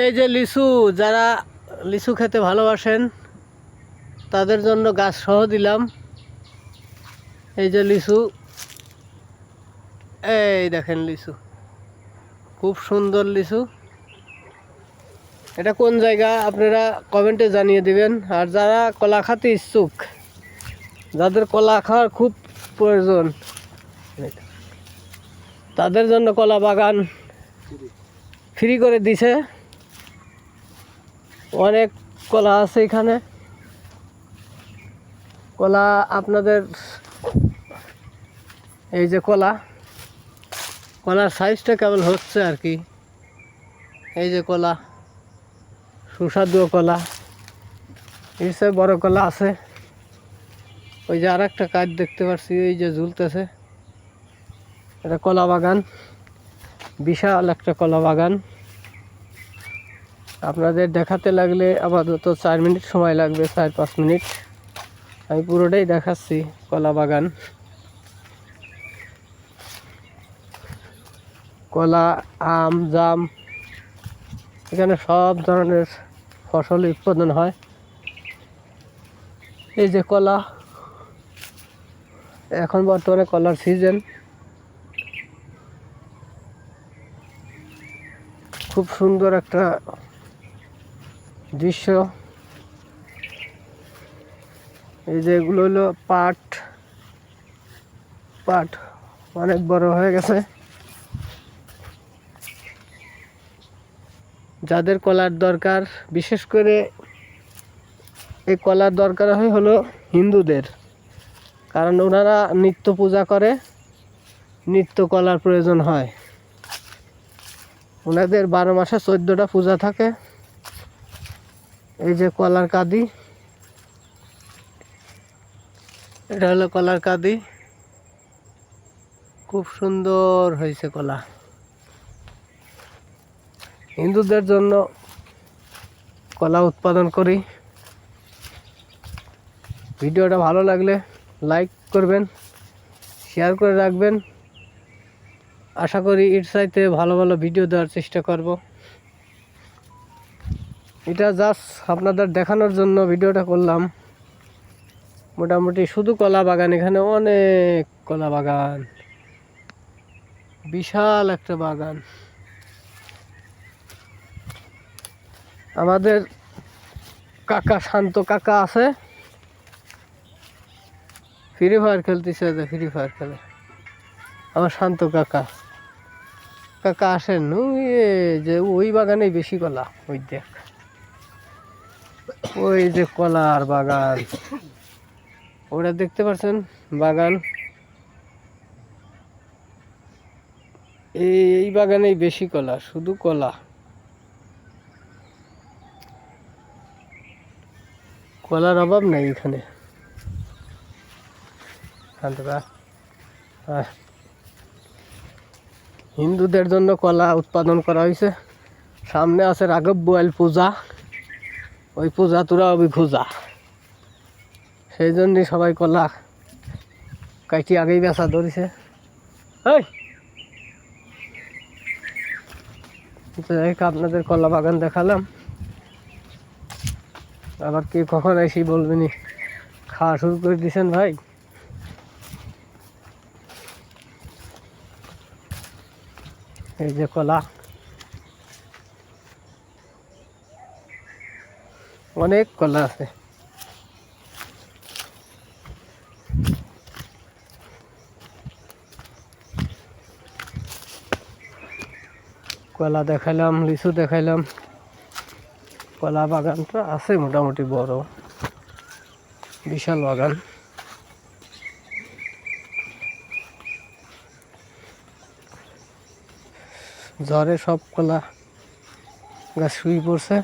এই যে লিচু, যারা লিচু খেতে ভালোবাসেন তাদের জন্য গাছ সহ দিলাম। এই যে লিচু, এই দেখেন লিচু, খুব সুন্দর লিচু। এটা কোন জায়গা আপনারা কমেন্টে জানিয়ে দিবেন। আর যারা কলা খাতে ইচ্ছুক, যাদের কলা খাওয়ার খুব প্রয়োজন, তাদের জন্য কলা বাগান ফ্রি করে দিছে। অনেক কলা আছে এখানে। কলা আপনাদের, এই যে কলার সাইজটা কেবল হচ্ছে আর কি। এই যে কলা, সুস্বাদু কলা, এর চেয়ে বড় কলা আছে। ওই যে আর একটা কাঠ দেখতে পাচ্ছি, ওই যে ঝুলতেছে, এটা কলা বাগান, বিশাল একটা কলা বাগান। আপনাদের দেখাতে লাগলে আপাতত 4 মিনিট সময় লাগবে, 4-5 মিনিট। আমি পুরোটাই দেখাচ্ছি কলা বাগান। কলা, আম, জাম, এখানে সব ধরনের ফসল উৎপাদন হয়। এই যে কলা, এখন বর্তমানে কলার সিজন। খুব সুন্দর একটা দৃশ্য। এই যে এগুলো হলো পাট অনেক বড় হয়ে গেছে। যাদের কলার দরকার, বিশেষ করে এই কলার দরকার হয় হলো হিন্দুদের, কারণ ওনারা নিত্য পূজা করে, নিত্য কলার প্রয়োজন হয়। ওনাদের 12 মাসে 14টা পূজা থাকে। এই যে কলার কাঁদি, এটা হলো কলার কাঁদি, খুব সুন্দর হয়েছে কলা। হিন্দুদের জন্য কলা উৎপাদন করি। ভিডিওটা ভালো লাগলে লাইক করবেন, শেয়ার করে রাখবেন। আশা করি এর চাইতে ভালো ভালো ভিডিও দেওয়ার চেষ্টা করব। এটা জাস্ট আপনাদের দেখানোর জন্য ভিডিওটা করলাম। মোটামুটি শুধু কলা বাগান, এখানে অনেক কলা বাগান, বিশাল একটা বাগান। আমাদের কাকা, শান্ত কাকা আছে, ফ্রি ফায়ার খেলতেছে, ফ্রি ফায়ার খেলে আমার শান্ত কাকা। কাকা আসেন, ওই যে ওই বাগানেই বেশি কলা, ওই দেখ, ওই যে কলার বাগান, ওটা দেখতে পাচ্ছেন বাগান। এই বাগানেই বেশি কলা, শুধু কলা, কলার অভাব নাই এখানে। হিন্দুদের জন্য কলা উৎপাদন করা হয়েছে। সামনে আছে রাঘব বোয়াল পূজা, ওই পূজা তোরা অবি খোঁজা, সেই জন্যই সবাই কলা কাটি আগেই বেচা ধরেছে। আপনাদের কলা বাগান দেখালাম, আবার কে কখন এসে বলবেনি খাওয়া শুরু করে দিয়েছেন ভাই। এই যে কলা, অনেক কলা আছে। কলা দেখাইলাম, লিচু দেখাইলাম, কলা বাগানটা আছে মোটামুটি বড়, বিশাল বাগান। ঝড়ে সব কলা গাছ শুয়ে পড়ছে।